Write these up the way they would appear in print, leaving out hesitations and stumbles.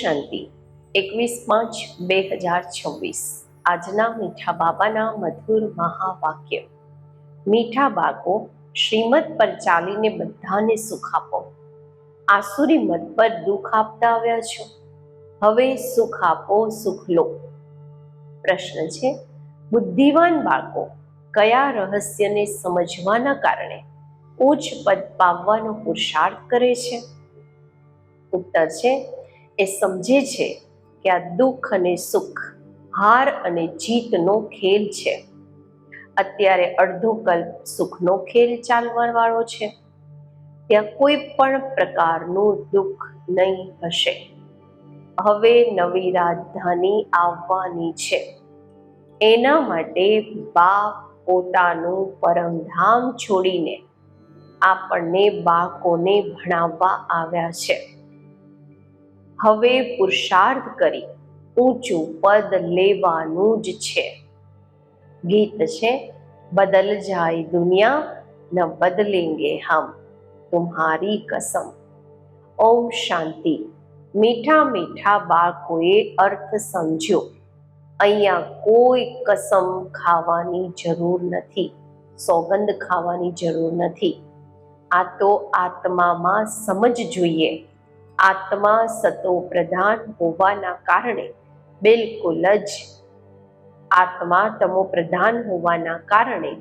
શાંતિ 21/5/2026 આજના મીઠા બાબાના મધુર મહાવાક્ય। મીઠા બાળકો, શ્રીમત પર ચાલીને બધાને સુખ આપો। આસુરી મત પર દુઃખ આપતા આવ્યા છો, હવે સુખ આપો, સુખ લો। પ્રશ્ન છે, બુદ્ધિવાન બાળકો કયા રહસ્યને સમજવાના કારણે ઉચ્ચ પદ પામવાનો પુરુષાર્થ કરે છે? ઉત્તર છે, એ સમજે છે કે આ દુઃખ અને સુખ, હાર અને જીતનો ખેલ છે। અત્યારે અડધો કલ્પ સુખનો ખેલ ચાલવા વાળો છે, ત્યાં કોઈ પણ પ્રકારનું દુઃખ નહીં હશે। હવે નવી રાજધાની આવવાની છે, એના માટે બાપ પોતાનું પરમધામ છોડીને આપણને બાળકોને ભણાવવા આવ્યા છે। હવે પુરુષાર્થ કરી ઊંચું પદ લેવાનું જ છે। ગીત છે, બદલ જાય દુનિયા ન બદલેંગે હમ, તુમ્હારી કસમ। ઓમ શાંતિ। મીઠા મીઠા બાળકોએ અર્થ સમજ્યો। અહીંયા કોઈ કસમ ખાવાની જરૂર નથી, સોગંદ ખાવાની જરૂર નથી। આ તો આત્મામાં સમજ જોઈએ। આત્મા સતો પ્રધાન હોવાના કારણે બિલકુલ જ તમો પ્રધાન હોવાના કારણે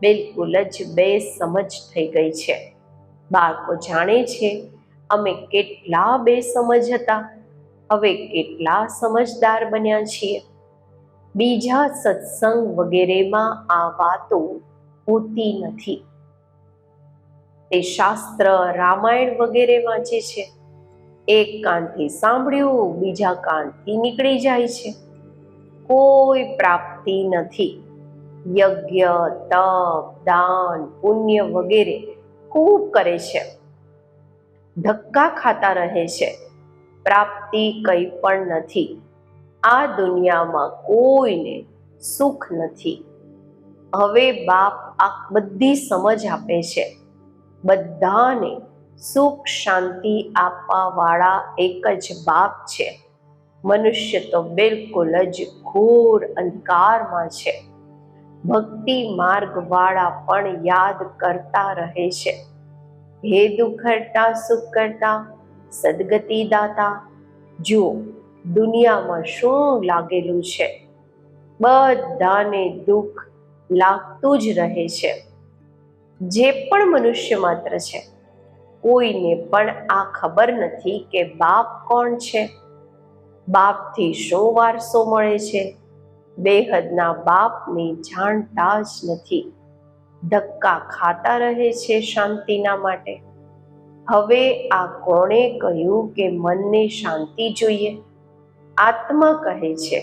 બિલકુલ જ બેસમજ થઈ ગઈ છે। બાળકો જાણે છે, અમે કેટલા બેસમજ હતા, હવે કેટલા સમજદાર બન્યા છીએ। બીજા સત્સંગ વગેરેમાં આ વાતો હોતી નથી। તે શાસ્ત્ર, રામાયણ વગેરે વાંચે છે, એક કાનથી સાંભળ્યું, બીજા કાનથી નીકળી જાય છે, કોઈ પ્રાપ્તિ નથી। યજ્ઞ, તપ, દાન, પુણ્ય વગેરે ખૂબ કરે છે, ધક્કા ખાતા રહે છે, પ્રાપ્તિ કંઈ પણ નથી। આ દુનિયામાં કોઈને સુખ નથી। હવે બાપ આ બધી સમજ આપે છે। બધાને સુખ શાંતિ આપવા વાળા એક જ બાપ છે। મનુષ્ય તો બિલકુલ જ ઘોર અંધકારમાં છે। ભક્તિ માર્ગ વાળા પણ યાદ કરતા રહે છે, હે દુઃખ હરતા સુખ કરતા, સદગતિ દાતા। જુઓ દુનિયામાં શું લાગેલું છે, બધાને દુઃખ લાગતું જ રહે છે। જે પણ મનુષ્ય માત્ર છે, કોઈને પણ આ ખબર નથી કે બાપ કોણ છે, બાપથી શું વારસો મળે છે। બેહદના બાપને જાણતા જ નથી, ધક્કા ખાતા રહે છે શાંતિના માટે। હવે આ કોણે કહ્યું કે મનને શાંતિ જોઈએ? આત્મા કહે છે,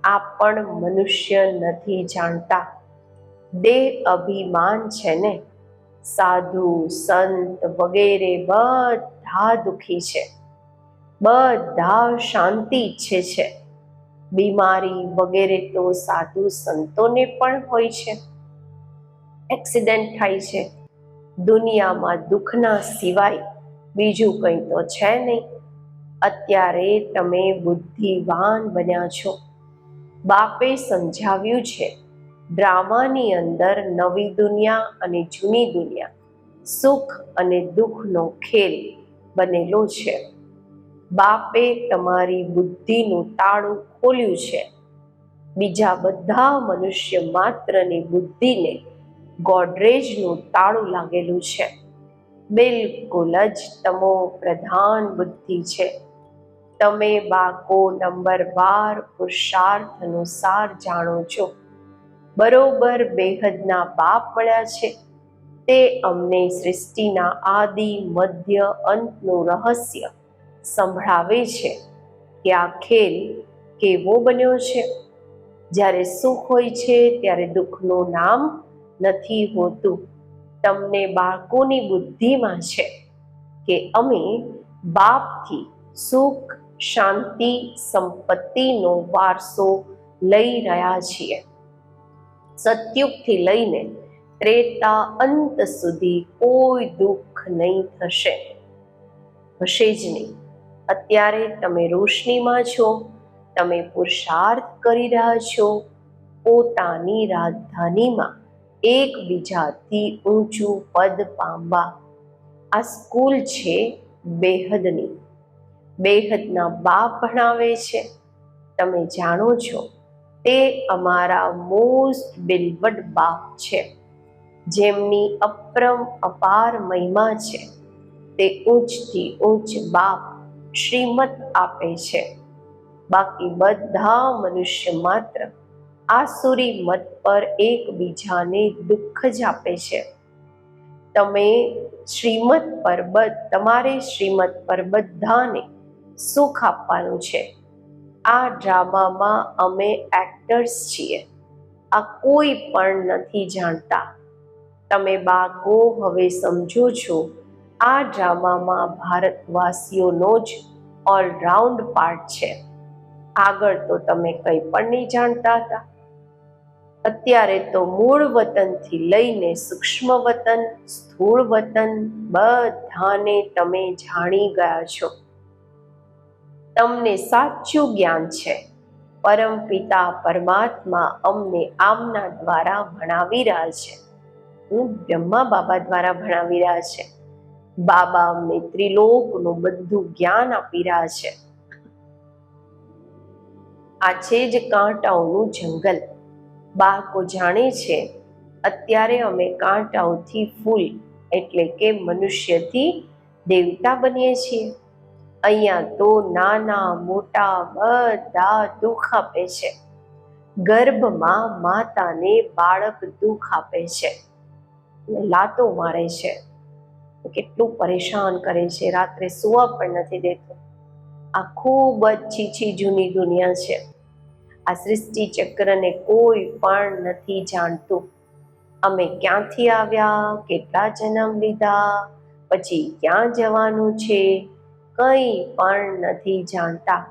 આ પણ મનુષ્ય નથી જાણતા, દેહ અભિમાન છે ને। સાધુ સંત વગેરે બધા દુઃખી છે, બધા શાંતિ ઈચ્છે છે। બીમારી વગેરે તો સાધુ સંતોને પણ હોય છે, એક્સિડન્ટ થાય છે। દુનિયામાં દુઃખના સિવાય બીજું કંઈ તો છે નહીં। અત્યારે તમે બુદ્ધિવાન બન્યા છો। બાપે સમજાવ્યું છે, ડ્રામાની અંદર નવી દુનિયા અને જૂની દુનિયા, સુખ અને દુઃખનો ખેલ બનેલો છે। બાપે તમારી બુદ્ધિનું તાળું ખોલ્યું છે। બીજા બધા મનુષ્ય માત્રની બુદ્ધિને ગોડરેજનું તાળું લાગેલું છે। બિલકુલ જ તમો પ્રધાન બુદ્ધિ છે। તમે બાળકો નંબર 12 પુરુષાર્થ અનુસાર જાણો છો, બરોબર બેહદના બાપ મળ્યા છે। તે અમને સૃષ્ટિના આદિ મધ્ય અંતનું રહસ્ય સંભળાવે છે કે આ ખેલ કેવો બન્યો છે। જ્યારે સુખ હોય છે ત્યારે દુઃખનું નામ નથી હોતું। તમને બાળકોની બુદ્ધિમાં છે કે અમે બાપથી સુખ, શાંતિ, સંપત્તિનો વારસો લઈ રહ્યા છીએ। સતયુગથી લઈને ત્રેતા અંત સુધી કોઈ દુઃખ નહીં થશે, હશે જ નહીં। અત્યારે તમે રોશનીમાં છો, તમે પુરુષાર્થ કરી રહ્યા છો પોતાની રાજધાનીમાં એકબીજાથી ઊંચું પદ પામવા. આ સ્કૂલ છે બેહદની. બેહદના બાપ ભણાવે છે. તમે જાણો છો તે અમારા મોસ્ટ બિલવડ બાપ છે, જેમની અપાર મહિમા છે. તે ઊંચથી ઊંચ બાપ શ્રીમત આપે છે. બાકી બધા મનુષ્ય માત્ર આસુરી મત પર એકબીજાને દુઃખ જ આપે છે. તમારે શ્રીમત પર બધાને સુખ આપવાનું છે. આ ડ્રામામાં અમે એક્ટર્સ છીએ. આ કોઈ પણ નથી જાણતા. તમે બાળકો હવે સમજો છો, આ ડ્રામામાં ભારતવાસીઓનો જ ઓલરાઉન્ડ પાર્ટ છે. આગળ તો તમે કંઈ પણ નહીં જાણતા હતા. અત્યારે તો મૂળ વતનથી લઈને સૂક્ષ્મ વતન, સ્થૂળ વતન બધાને તમે જાણી ગયા છો. તમને સાચું જ્ઞાન છે. પરમપિતા પરમાત્મા અમને આમના દ્વારા ભણાવી રહ્યા છે. બ્રહ્મા બાબા દ્વારા ભણાવી રહ્યા છે. બાબા અમને ત્રિલોકનું બધું જ્ઞાન આપી રહ્યા છે. આ છે જ કાંટાઓનું જંગલ. બાળકો જાણે છે અત્યારે અમે કાંટાઓથી ફૂલ એટલે કે મનુષ્યથી દેવતા બનીએ છીએ. અહીંયા તો નાના મોટા બધા દુઃખ આપે છે. ગર્ભમાં માતાને બાળક દુઃખ આપે છે, લાતો મારે છે, કેટલું પરેશાન કરે છે, રાત્રે સુવા પણ નથી દેતો. આ ખૂબ જ છીછી જૂની દુનિયા છે. આ સૃષ્ટિ ચક્રને કોઈ પણ નથી જાણતું. અમે ક્યાંથી આવ્યા, કેટલા જન્મ લીધા, પછી ક્યાં જવાનું છે, કંઈ પણ નથી જાણતા.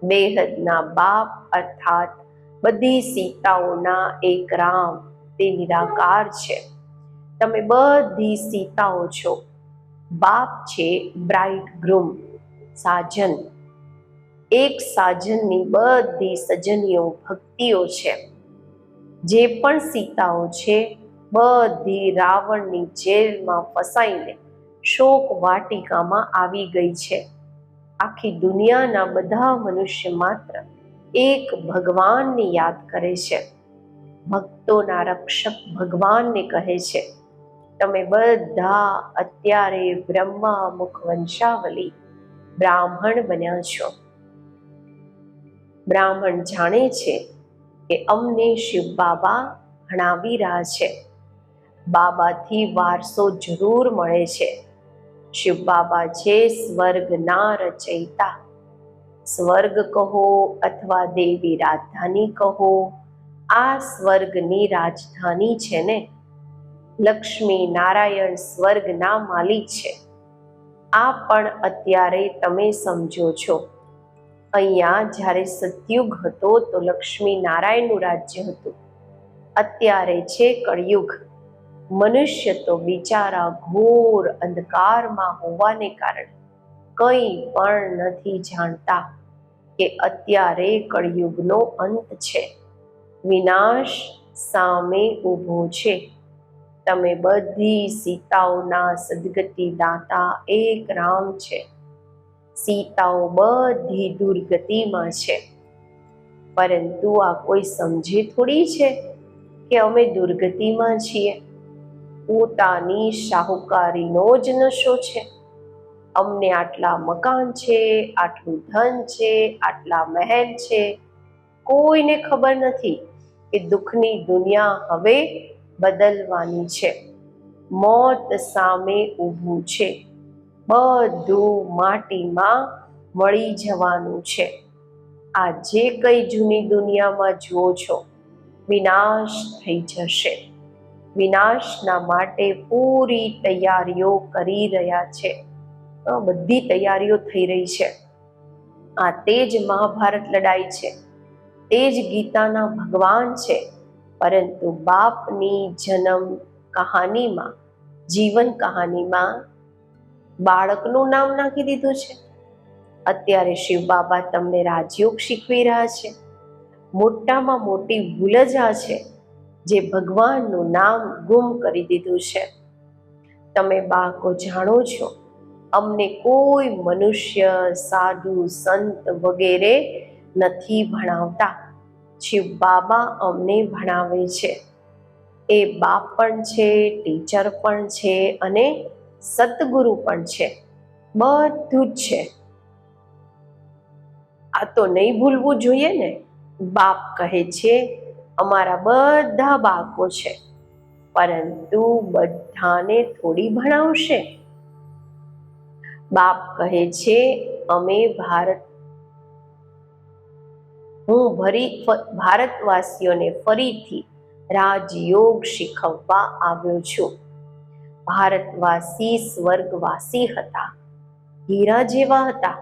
બેહદના બાપ અર્થાત બધી સીતાઓના એક રામ તે નિરાકાર છે. તમે બધી સીતાઓ છો. બાપ છે બ્રાઇડ ગ્રૂમ, સાજન. એક સાજનની બધી સજનીઓ ભક્તિઓ છે. જે પણ સીતાઓ છે બધી રાવણની જેલમાં ફસાઈને શોક વાટિકામાં આવી ગઈ છે. આખી દુનિયાના બધા મનુષ્ય માત્ર એક ભગવાનને યાદ કરે છે. ભક્તોના રક્ષક ભગવાનને કહે છે. તમે બધા અત્યારે બ્રહ્મા મુખ વંશાવલી બ્રાહ્મણ બન્યા છો. બ્રાહ્મણ જાણે છે કે અમને શિવ બાબા ભણાવી રહ્યા છે. બાબાથી વારસો જરૂર મળે છે. શિવ બાબા છે સ્વર્ગના રચયિતા. સ્વર્ગ કહો અથવા દેવી રાજધાની કહો, આ સ્વર્ગની રાજધાની છે ને. લક્ષ્મી નારાયણ સ્વર્ગના માલિક છે. આ પણ અત્યારે તમે સમજો છો. અહીંયા જ્યારે સતયુગ હતો તો લક્ષ્મી નારાયણનું રાજ્ય હતું. અત્યારે છે કળયુગ. મનુષ્ય તો બિચારા ઘોર અંધકારમાં હોવાને કારણે કંઈ પણ નથી જાણતા કે અત્યારે કળયુગનો અંત છે. વિનાશ સામે ઊભો છે. તમે બધી સીતાઓના સદગતિ દાતા એક રામ છે. સીતાઓ બધી દુર્ગતિમાં છે, પરંતુ આ કોઈ સમજે થોડી છે કે અમે દુર્ગતિમાં છીએ. પોતાની શાહુકારીનો જ નશો છે. અમને આટલા મકાન છે, આટલું ધન છે, આટલા મહેલ છે. કોઈને ખબર નથી કે દુઃખની દુનિયા હવે બદલવાની છે. મોત સામે ઊભું છે. બધું માટીમાં મળી જવાનું છે. આ જે કંઈ જૂની દુનિયામાં જુઓ છો વિનાશ થઈ જશે. વિનાશના માટે પૂરી તૈયારીઓ કરી રહ્યા છે. બધી તૈયારીઓ થઈ રહી છે. આ તે જ મહાભારત લડાઈ છે. તે જ ગીતાના ભગવાન છે. પરંતુ બાપની જન્મ કહાનીમાં, જીવન કહાનીમાં બાળકનું નામ નાખી દીધું છે. અત્યારે શિવ બાબા તમને રાજયોગ શીખવી રહ્યા છે. મોટામાં મોટી ભૂલ જ આ છે જે ભગવાનનું નામ ગુમ કરી દીધું છે. તમે બાળકો જાણો છો, અમને કોઈ મનુષ્ય, સાધુ, સંત વગેરે નથી ભણાવતા. શિવ બાબા અમને ભણાવે છે. એ બાપ પણ છે, ટીચર પણ છે અને સતગુરુ પણ છે. બધું જ છે. આ તો નહીં ભૂલવું જોઈએ ને. બાપ કહે છે અમારા બધા બાળકો છે, પરંતુ બધાને થોડી ભણાવશે. બાપ કહે છે અમે ભારતવાસીઓને ફરીથી રાજયોગ શીખવવા આવ્યો છું. ભારતવાસી સ્વર્ગવાસી હતા, હીરા જેવા હતા,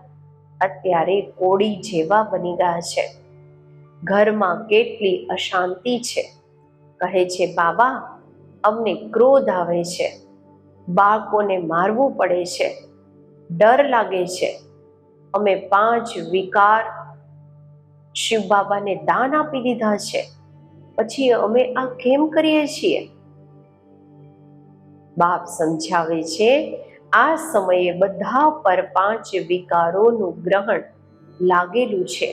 અત્યારે કોડી જેવા બની ગયા છે. ઘરમાં કેટલી અશાંતિ છે. કહે છે બાબા અમને ક્રોધ આવે છે, બાળકોને મારવું પડે છે, ડર લાગે છે. અમે 5 વિકાર શિવ બાબાને દાન આપી દીધા છે, પછી અમે આ કેમ કરીએ છીએ? બાપ સમજાવે છે આ સમયે બધા પર 5 વિકારોનું ગ્રહણ લાગેલું છે.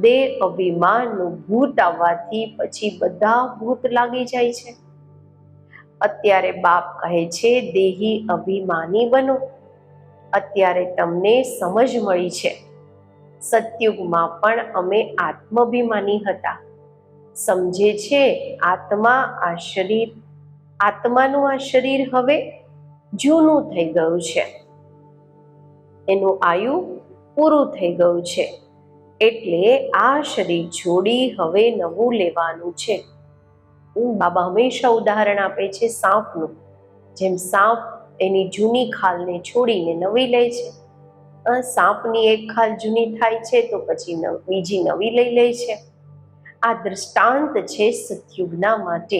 દેહ અભિમાનનું ભૂત આવવાથી પછી બધા ભૂત લાગી જાય છે. અત્યારે બાપ કહે છે દેહી અભિમાની બનો. અત્યારે તમને સમજ મળી છે. સતયુગમાં પણ અમે આત્માભિમાની હતા. સમજે છે આત્માનું આ શરીર હવે જૂનું થઈ ગયું છે, એનું આયુ પૂરું થઈ ગયું છે, એટલે આ શરીર છોડી હવે નવું લેવાનું છે. બાબા હંમેશા ઉદાહરણ આપે છે સાપનું. જેમ સાપ એની જૂની ખાલને છોડીને નવી લે છે. સાપની એક ખાલ જૂની થાય છે તો પછી બીજી નવી લઈ લે છે. આ દૃષ્ટાંત છે સતયુગના માટે.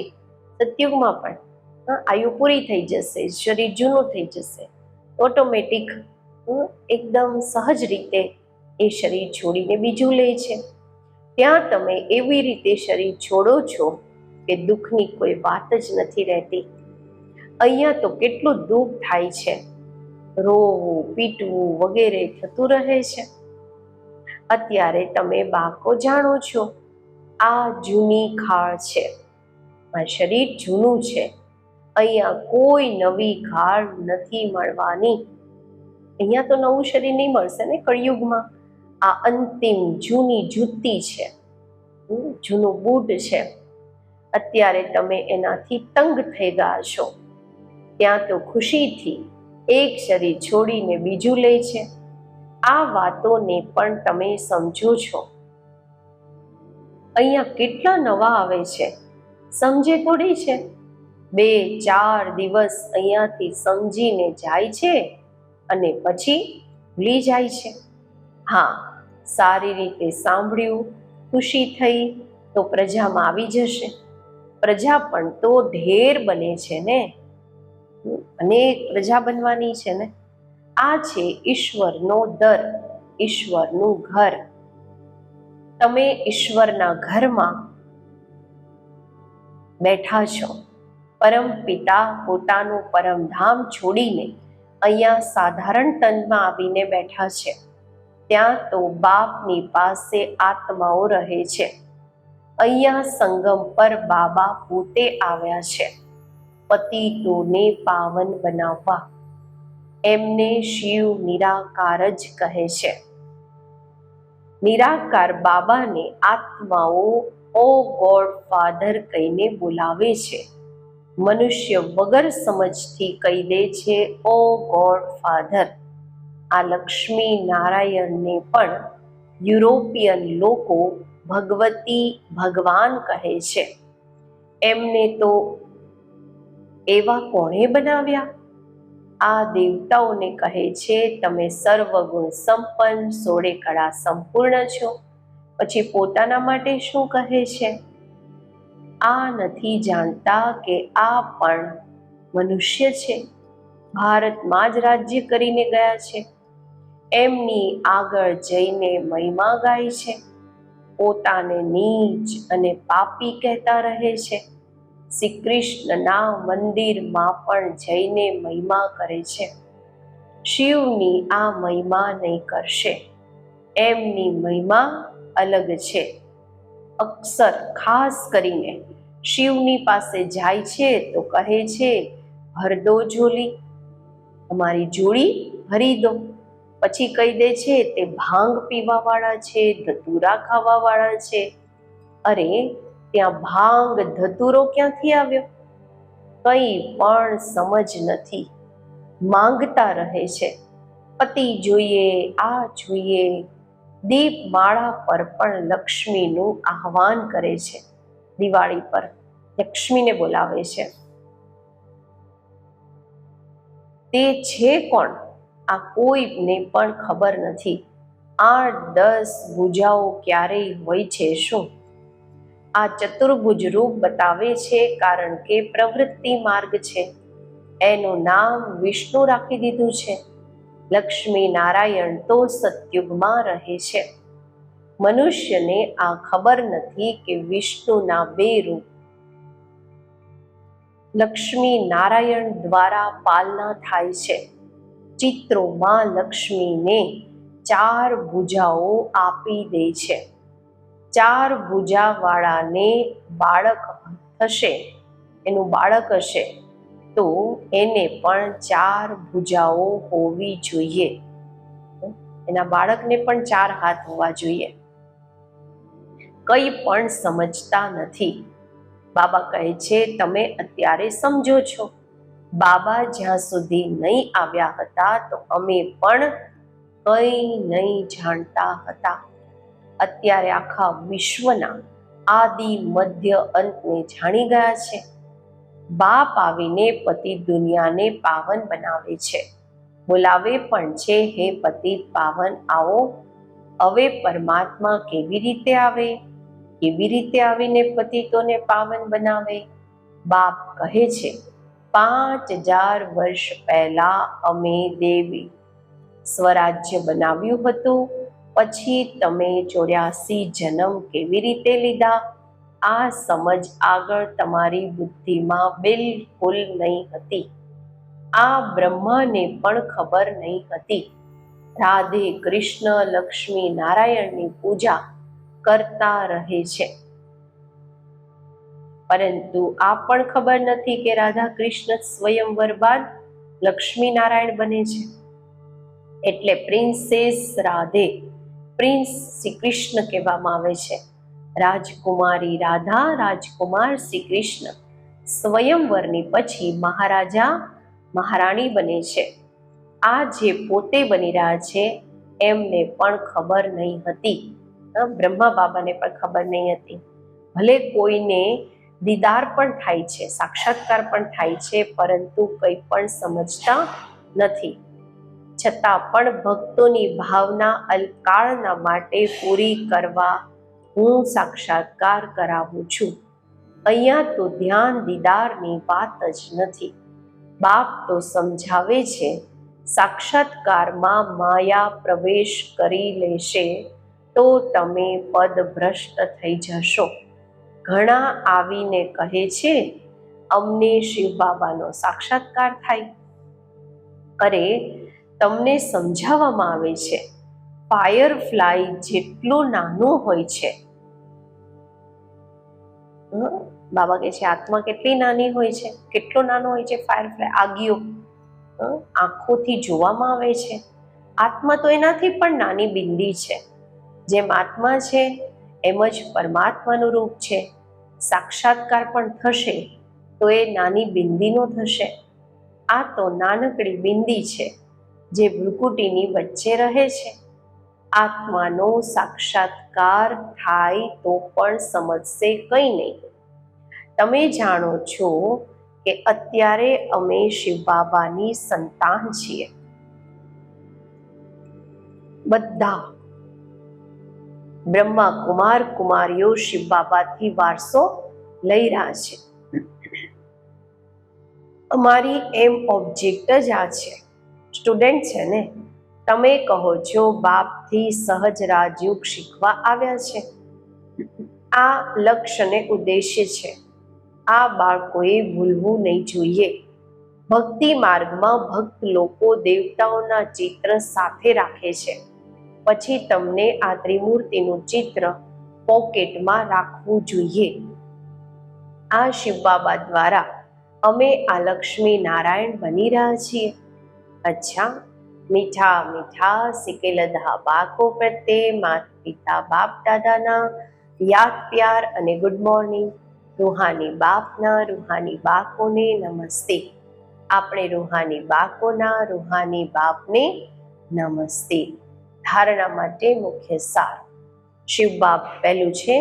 સતયુગમાં પણ આયુ પૂરી થઈ જશે, શરીર જૂનું થઈ જશે, ઓટોમેટિક એકદમ સહજ રીતે એ શરીર છોડીને બીજું લે છે. ત્યાં તમે એવી રીતે શરીર છોડો છો કે દુઃખની કોઈ વાત જ નથી રહેતી. અહીંયા તો કેટલું દુઃખ થાય છે, રોવું, પીટવું વગેરે થતું રહે છે. અત્યારે તમે બાળકો જાણો છો આ જૂની ખાળ છે, આ શરીર જૂનું છે. અહીંયા કોઈ નવી ખાળ નથી મળવાની. અહીંયા તો નવું શરીર નહીં મળશે ને કળિયુગમાં. આ અંતિમ જૂની જૂતી છે, જૂનું બૂટ છે. અત્યારે તમે એનાથી તંગ થઈ ગયા છો. ત્યાં તો ખુશીથી એક શરીર છોડીને બીજું લે છે. આ વાતોને પણ તમે સમજો છો. અહીંયા કેટલા નવા આવે છે, સમજે થોડી છે. 2-4 દિવસ અહીંયાથી સમજીને જાય છે અને પછી ભૂલી જાય છે. હા, સારી રીતે સાંભળ્યું, ખુશી થઈ તો પ્રજામાં આવી જશે. પ્રજા પણ તો ઢેર બને છે ને, અનેક પ્રજા બનવાની છે ને. આ છે ઈશ્વરનો દર, ઈશ્વરનું ઘર. તમે ઈશ્વરના ઘરમાં બેઠા છો. પરમ પિતા પોતાનું પરમધામ છોડીને અહીંયા સાધારણ તનમાં આવીને બેઠા છે. ત્યાં તો બાપની પાસે આત્માઓ રહે છે. અહીંયા સંગમ પર બાબા પોતે આવ્યા છે પતિતોને પાવન બનાવવા. એમને શિવ નિરાકાર જ કહે છે. નિરાકાર બાબાને આત્માઓ ઓ ગોડ ફાધર કહીને બોલાવે છે. મનુષ્ય વગર સમજથી કહી દે છે ઓ ગોડ ફાધર. આ લક્ષ્મી નારાયણને પણ યુરોપિયન લોકો ભગવતી ભગવાન કહે છે. એમને તો એવા કોણે બનાવ્યા? આ દેવતાઓને કહે છે તમે સર્વગુણ સંપન્ન, 16 કળા સંપૂર્ણ છો. પછી પોતાના માટે શું કહે છે? આ નથી જાણતા કે આ પણ મનુષ્ય છે, ભારતમાં જ રાજ્ય કરીને ગયા છે. એમની આગળ જઈને મહિમા ગાય છે, પોતાને નીચ અને પાપી કહેતા રહે છે. શ્રી કૃષ્ણના મંદિરમાં પણ જઈને મહિમા કરે છે. શિવની આ મહિમા નહીં કરશે, એમની મહિમા અલગ છે. અક્ષર ખાસ કરીને શિવની પાસે જાય છે તો કહે છે, ભર દો ઝોલી, અમારી જોડી ભરી દો. પછી કહી દે છે તે ભાંગ પીવા વાળા છે, ધતુરા ખાવા વાળા છે. અરે ત્યાં ભાંગ ધતુરો ક્યાંથી આવ્યો? કંઈ પણ સમજ નથી, માંગતા રહે છે. પતિ જોઈએ, આ જોઈએ. દીપમાળા પર પણ લક્ષ્મીનું આહ્વાન કરે છે. દિવાળી પર લક્ષ્મીને બોલાવે છે. તે છે કોણ આ કોઈને પણ ખબર નથી. 8-10 ભુજાઓ ક્યારેય હોય છે શું? આ ચતુર્ભુજ રૂપ બતાવે છે કારણ કે પ્રવૃત્તિ માર્ગ છે. એનું નામ વિષ્ણુ રાખી દીધું છે. લક્ષ્મી નારાયણ તો સતયુગમાં રહે છે. મનુષ્યને આ ખબર નથી કે વિષ્ણુના 2 રૂપ લક્ષ્મી નારાયણ દ્વારા પાલના થાય છે. ચિત્રોમાં લક્ષ્મીને 4 ભુજાઓ આપી દે છે. 4 ભુજાવાળાને બાળક થશે, એનું બાળક હશે તો એને પણ 4 ભુજાઓ હોવી જોઈએ. એના બાળકને પણ 4 હાથ હોવા જોઈએ. કંઈ પણ સમજતા નથી. બાબા કહે છે તમે અત્યારે સમજો છો. બાબા જ્યાં સુધી નહીં આવ્યા હતા તો અમે પણ કંઈ નહીં જાણતા હતા. અત્યારે આખા વિશ્વના આદિ મધ્ય અંતને જાણી ગયા છે. બાપ આવીને પતિ દુનિયાને પાવન બનાવે છે, બોલાવે પણ છે, હે પતિત પાવન આવો. હવે પરમાત્મા કેવી રીતે આવે? કેવી રીતે આવીને પતિતોને પાવન બનાવે? બાપ કહે છે 5000 વર્ષ પહેલા અમે દેવી સ્વરાજ્ય બનાવ્યું હતું, પછી તમે 84 જન્મ કેવી રીતે લીધા? આ સમજ આગળ તમારી બુદ્ધિમાં બિલકુલ નહીં હતી. આ બ્રહ્માને પણ ખબર નહીં હતી. રાધે કૃષ્ણ લક્ષ્મી નારાયણની પૂજા કરતા રહે છે, પરંતુ આ પણ ખબર નથી કે રાધા કૃષ્ણ સ્વયંવર બાદ લક્ષ્મી નારાયણ બને છે. એટલે પ્રિન્સેસ રાધે, પ્રિન્સ શ્રી કૃષ્ણ કહેવામાં આવે છે. રાજકુમારી રાધા, રાજકુમાર શ્રી કૃષ્ણ સ્વયંવરની પછી મહારાજા મહારાણી બને છે. આ જે પોતે બની રહ્યા છે એમને પણ ખબર નહીં હતી. બ્રહ્મા બાબાને પણ ખબર નહીં હતી. ભલે કોઈને દીદાર પણ થાય છે, સાક્ષાત્કાર પણ થાય છે, પરંતુ કંઈ પણ સમજતા નથી. છતાં પણ ભક્તોની ભાવના અલ્પકાળના માટે પૂરી કરવા હું સાક્ષાત્કાર કરાવું છું. અહીંયા તો ધ્યાન દીદારની વાત જ નથી. બાપ તો સમજાવે છે સાક્ષાત્કારમાં માયા પ્રવેશ કરી લેશે તો તમે પદભ્રષ્ટ થઈ જશો. ઘણા આવીને કહે છે અમને શિવ બાબાનો સાક્ષાત્કાર થાય. અરે તમને સમજાવવામાં આવે છે ફાયરફ્લાય જેટલું નાનું હોય છે. બાબા કહે છે આત્મા કેટલી નાની હોય છે, કેટલો નાનો હોય છે ફાયરફ્લાય, આગિયો આંખોથી જોવામાં આવે છે. આત્મા તો એનાથી પણ નાની બિંદી છે. જેમ આત્મા છે એમ જ પરમાત્માનું રૂપ છે. સાક્ષાત્કાર પણ થશે તો એ નાની બિંદીનો થશે. આ તો નાનકડી બિંદી છે જે ભ્રુકુટીની વચ્ચે રહે છે. આત્માનો સાક્ષાત્કાર થાય તો પણ સમજશે કંઈ નહીં. તમે જાણો છો કે અત્યારે અમે શિવ બાબાની સંતાન છીએ. બધા બ્રહ્મા કુમાર કુમારીઓ શિવ બાબાથી વારસો લઈ રહ્યા છે. અમારી એમ ઓબ્જેક્ટ જ આ છે. સ્ટુડન્ટ છે ને, તમે કહો છો બાપથી સહજ રાજયોગ શીખવા આવ્યા છે. આ લક્ષ્ય અને ઉદ્દેશ્ય છે. આ બાળકોએ ભૂલવું નહીં જોઈએ. ભક્તિ માર્ગમાં ભક્ત લોકો દેવતાઓના ચિત્ર સાથે રાખે છે. પછી તમને આ ત્રિમૂર્તિનું ચિત્ર પોકેટમાં રાખવું જોઈએ. આ શિવ બાબા દ્વારા અમે આ લક્ષ્મી નારાયણ બની રહ્યા છીએ. અચ્છા, મીઠા મીઠા સિકેલદા બાળકો પ્રત્યે માતા પિતા બાપ દાદાના યાદ પ્યાર અને ગુડ મોર્નિંગ. રૂહાની બાપના રૂહાની બાળકોને નમસ્તે. આપણે રૂહાની બાળકોના રૂહાની બાપને નમસ્તે. ધારણા માટે મુખ્ય સાર. શિવ બાપ પહેલું છે,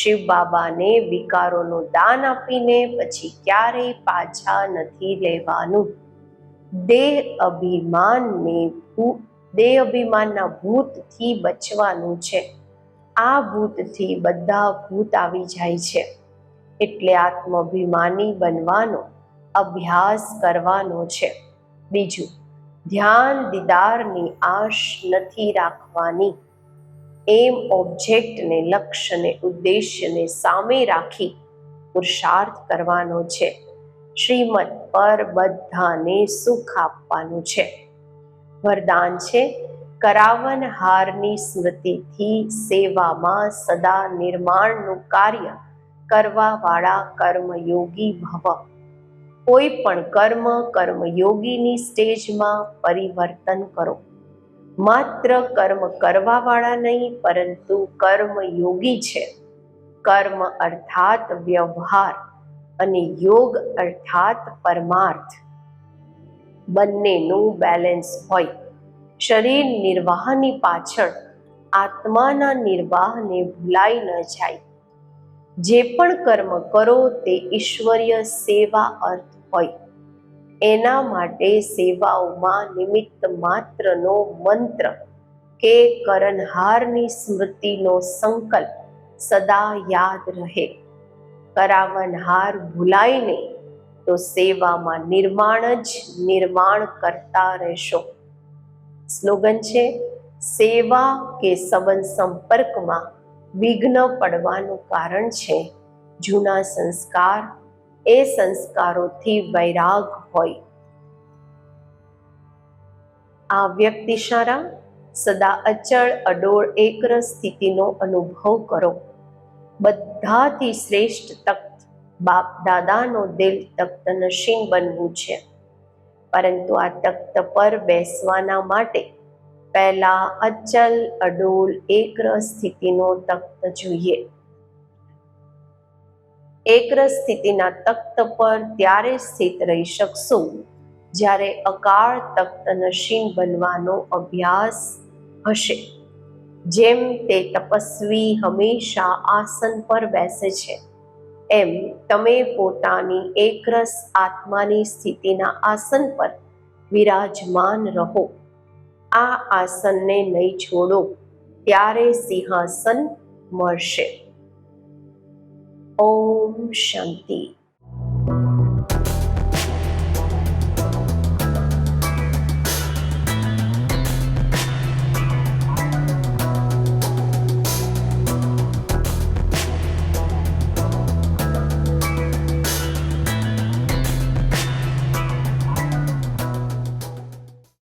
શિવ બાબાને વિકારોનું દાન આપીને પછી ક્યારેય પાછા નથી લેવાનું. દેહ અભિમાનના ભૂતથી બચવાનું છે. આ ભૂતથી બધા ભૂત આવી જાય છે. એટલે આત્માભિમાની બનવાનો અભ્યાસ કરવાનો છે. બીજું, ધ્યાન દીદારની આશ નથી રાખવાની. એમ ઓબ્જેક્ટને લક્ષ્યને ઉદ્દેશ્યને સામે રાખી પુરુષાર્થ કરવાનો છે. શ્રીમત પર બધાને સુખ આપવાનું છે. વરદાન છે, કરાવનહારની સ્મૃતિથી સેવામાં સદા નિર્માણનું કાર્ય કરવાવાળા કર્મયોગી ભવ. કોઈ પણ કર્મયોગીની સ્ટેજમાં પરિવર્તન કરો. માત્ર કર્મ કરવાવાળા નહીં, પરંતુ કર્મયોગી છે. કર્મ અર્થાત વ્યવહાર અને યોગ અર્થાત પરમાર્થ. બંનેનું બેલેન્સ હોય. શરીર નિર્વાહની પાછળ આત્માના નિર્વાહને ભૂલાઈ ન જાય. જે પણ કર્મ કરો તે ઈશ્વરીય સેવા અર્થ હોય. એના માટે સેવાઓમાં નિમિત્ત માત્રનો મંત્ર કે કરનહારની સ્મૃતિનો સંકલ્પ સદા યાદ રહે. કરાવનહાર ભૂલાય નહીં તો સેવામાં નિર્માણ જ નિર્માણ કરતા રહેશો. સ્લોગન છે, સેવા કે સંબંધ સંપર્કમાં વિઘ્ન પડવાનું કારણ છે જૂના સંસ્કાર. એ સંસ્કારોથી વૈરાગ હોય. આ વ્યક્તિ સારા સદા અચળ અડોળ એકરસ સ્થિતિનો અનુભવ કરો. બધાથી શ્રેષ્ઠ તખ્ત બાપ દાદાનો દિલ તખ્ત નશીન બનવું છે. પરંતુ આ તખ્ત પર બેસવાના માટે પહેલા અચલ અડોલ એકરસ સ્થિતિનો તખ્ત જોઈએ. એકરસ સ્થિતિના તખ્ત પર ત્યારે સ્થિત રહી શકશો જ્યારે અકાળ તખ્ત નશીન બનવાનો અભ્યાસ હશે. જેમ તે તપસ્વી હંમેશા આસન પર બેસે છે, એમ તમે પોતાની એકરસ આત્માની સ્થિતિના આસન પર વિરાજમાન રહો. આ આસનને નહીં છોડો ત્યારે સિંહાસન મળશે. ઓમ શાંતિ.